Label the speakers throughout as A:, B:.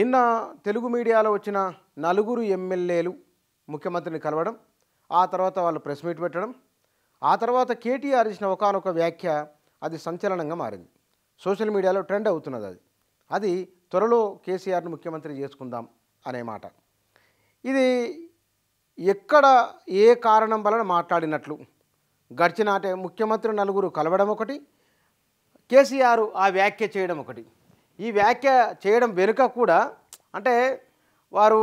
A: నిన్న తెలుగు మీడియాలో వచ్చిన నలుగురు ఎమ్మెల్యేలు ముఖ్యమంత్రిని కలవడం, ఆ తర్వాత వాళ్ళు ప్రెస్ మీట్ పెట్టడం, ఆ తర్వాత కేటీఆర్ ఇచ్చిన ఒకానొక వ్యాఖ్య అది సంచలనంగా మారింది. సోషల్ మీడియాలో ట్రెండ్ అవుతున్నది. అది త్వరలో కేసీఆర్ను ముఖ్యమంత్రి చేసుకుందాం అనే మాట. ఇది ఎక్కడ ఏ కారణం వలన మాట్లాడినట్లు గడిచిన అంటే ముఖ్యమంత్రి నలుగురు కలవడం ఒకటి, కేసీఆర్ ఆ వ్యాఖ్య చేయడం ఒకటి. ఈ వ్యాఖ్య చేయడం వెనుక కూడా అంటే వారు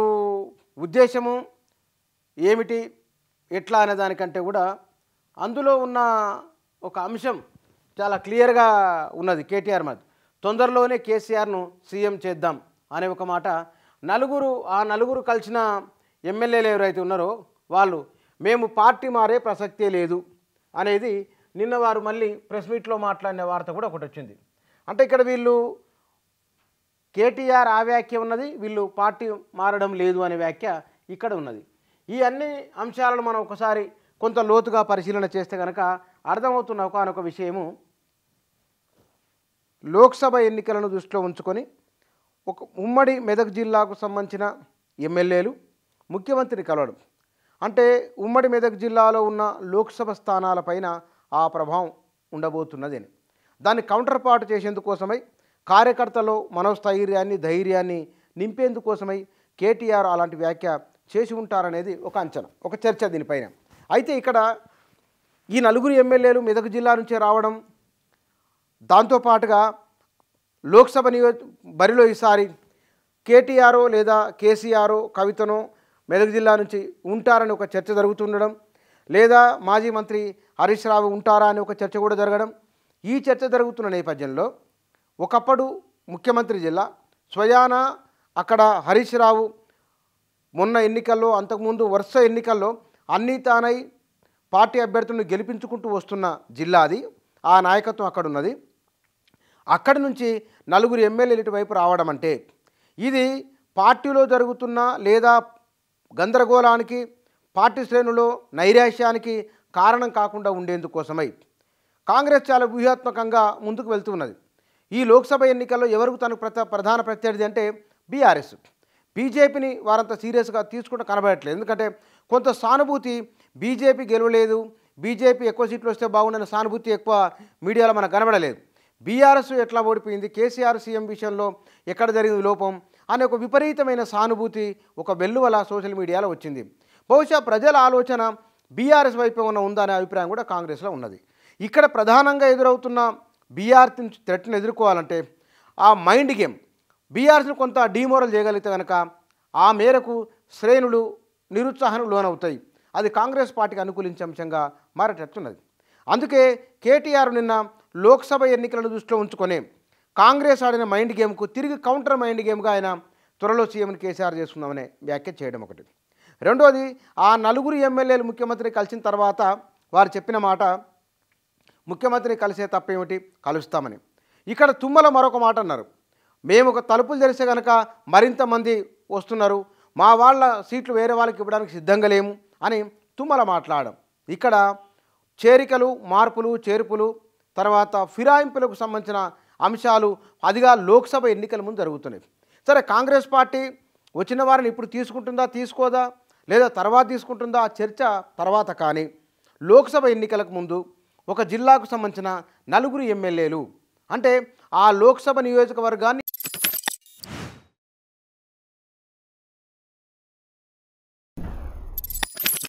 A: ఉద్దేశము ఏమిటి ఎట్లా అనే దానికంటే కూడా అందులో ఉన్న ఒక అంశం చాలా క్లియర్గా ఉన్నది. కేటీఆర్ మధ్య తొందరలోనే కేసీఆర్ను సీఎం చేద్దాం అనే ఒక మాట. ఆ నలుగురు కలిసిన ఎమ్మెల్యేలు ఎవరైతే ఉన్నారో వాళ్ళు మేము పార్టీ మారే ప్రసక్తే లేదు అనేది నిన్న వారు మళ్ళీ ప్రెస్ మీట్లో మాట్లాడిన వార్త కూడా ఒకటి వచ్చింది. అంటే ఇక్కడ వీళ్ళు కేటీఆర్ ఆ వ్యాఖ్య ఉన్నది, వీళ్ళు పార్టీ మారడం లేదు అనే వ్యాఖ్య ఇక్కడ ఉన్నది. ఈ అన్ని అంశాలను మనం ఒకసారి కొంత లోతుగా పరిశీలన చేస్తే కనుక అర్థమవుతున్న ఒకనొక విషయము, లోక్సభ ఎన్నికలను దృష్టిలో ఉంచుకొని ఒక ఉమ్మడి మెదక్ జిల్లాకు సంబంధించిన ఎమ్మెల్యేలు ముఖ్యమంత్రిని కలవడం అంటే ఉమ్మడి మెదక్ జిల్లాలో ఉన్న లోక్సభ స్థానాలపైన ఆ ప్రభావం ఉండబోతున్నది. దాన్ని కౌంటర్ పార్ట్ చేసేందుకోసమై కార్యకర్తలో మనోస్థైర్యాన్ని ధైర్యాన్ని నింపేందుకోసమై కేటీఆర్ అలాంటి వ్యాఖ్య చేసి ఉంటారనేది ఒక అంచనా, ఒక చర్చ దీనిపైన. అయితే ఇక్కడ ఈ నలుగురు ఎమ్మెల్యేలు మెదక్ జిల్లా నుంచే రావడం, దాంతోపాటుగా లోక్సభ బరిలో ఈసారి కేటీఆర్ లేదా కేసీఆర్ కవితనో మెదక్ జిల్లా నుంచి ఉంటారని ఒక చర్చ జరుగుతుండడం, లేదా మాజీ మంత్రి హరీష్ రావు ఉంటారా అని ఒక చర్చ కూడా జరగడం. ఈ చర్చ జరుగుతున్న నేపథ్యంలో ఒకప్పుడు ముఖ్యమంత్రి జిల్లా స్వయాన అక్కడ హరీష్ రావు మొన్న ఎన్నికల్లో అంతకుముందు వరుస ఎన్నికల్లో అన్నీ తానై పార్టీ అభ్యర్థులను గెలిపించుకుంటూ వస్తున్న జిల్లా అది. ఆ నాయకత్వం అక్కడ ఉన్నది. అక్కడి నుంచి నలుగురు ఎమ్మెల్యేలు ఇటువైపు రావడం అంటే ఇది పార్టీలో జరుగుతున్న లేదా గందరగోళానికి పార్టీ శ్రేణులో నైరాశ్యానికి కారణం కాకుండా ఉండేందుకోసమై కాంగ్రెస్ చాలా వ్యూహాత్మకంగా ముందుకు వెళ్తున్నది. ఈ లోక్సభ ఎన్నికల్లో ఎవరికి తనకు ప్రధాన ప్రత్యర్థి అంటే బీఆర్ఎస్. బీజేపీని వారంత సీరియస్గా తీసుకుంటూ కనబడట్లేదు. ఎందుకంటే కొంత సానుభూతి బీజేపీ గెలవలేదు, బీజేపీ ఎక్కువ సీట్లు వస్తే బాగుండని సానుభూతి ఎక్కువ మీడియాలో మనకు కనబడలేదు. బీఆర్ఎస్ ఎట్లా ఓడిపోయింది, కేసీఆర్ సీఎం విషయంలో ఎక్కడ జరిగింది లోపం అనే ఒక విపరీతమైన సానుభూతి ఒక వెల్లువల సోషల్ మీడియాలో వచ్చింది. బహుశా ప్రజల ఆలోచన బీఆర్ఎస్ వైపు ఏమైనా ఉందా అనే అభిప్రాయం కూడా కాంగ్రెస్లో ఉన్నది. ఇక్కడ ప్రధానంగా ఎదురవుతున్న బీఆర్ఎస్ నుంచి థ్రెట్ను ఎదుర్కోవాలంటే ఆ మైండ్ గేమ్ బీఆర్ఎస్ను కొంత డీమోరల్ చేయగలిగితే కనుక ఆ మేరకు శ్రేణులు నిరుత్సాహానికి లోనవుతాయి. అది కాంగ్రెస్ పార్టీకి అనుకూలించే అంశంగా మారేటట్టున్నది. అందుకే కేటీఆర్ నిన్న లోక్సభ ఎన్నికలను దృష్టిలో ఉంచుకొని కాంగ్రెస్ ఆడిన మైండ్ గేమ్కు తిరిగి కౌంటర్ మైండ్ గేమ్గా ఆయన త్వరలో సీఎంని కేసీఆర్ చేసుకుందామనే వ్యాఖ్య చేయడం ఒకటి. రెండోది, ఆ నలుగురు ఎమ్మెల్యేలు ముఖ్యమంత్రి కలిసిన తర్వాత వారు చెప్పిన మాట, ముఖ్యమంత్రిని కలిసే తప్పేమిటి, కలుస్తామని. ఇక్కడ తుమ్మల మరొక మాట అన్నారు, మేము ఒక తలుపులు తెరిస్తే కనుక మరింత మంది వస్తున్నారు, మా వాళ్ళ సీట్లు వేరే వాళ్ళకి ఇవ్వడానికి సిద్ధంగా లేము అని తుమ్మల మాట్లాడడం. ఇక్కడ చేరికలు, మార్పులు, చేర్పులు, తర్వాత ఫిరాయింపులకు సంబంధించిన అంశాలు అదిగా లోక్సభ ఎన్నికల ముందు జరుగుతున్నాయి. సరే, కాంగ్రెస్ పార్టీ వచ్చిన వారిని ఇప్పుడు తీసుకుంటుందా తీసుకోదా లేదా తర్వాత తీసుకుంటుందా ఆ చర్చ తర్వాత. కానీ లోక్సభ ఎన్నికలకు ముందు ఒక జిల్లాకు సంబంధించిన నలుగురు ఎమ్మెల్యేలు అంటే ఆ లోక్సభ నియోజకవర్గాన్ని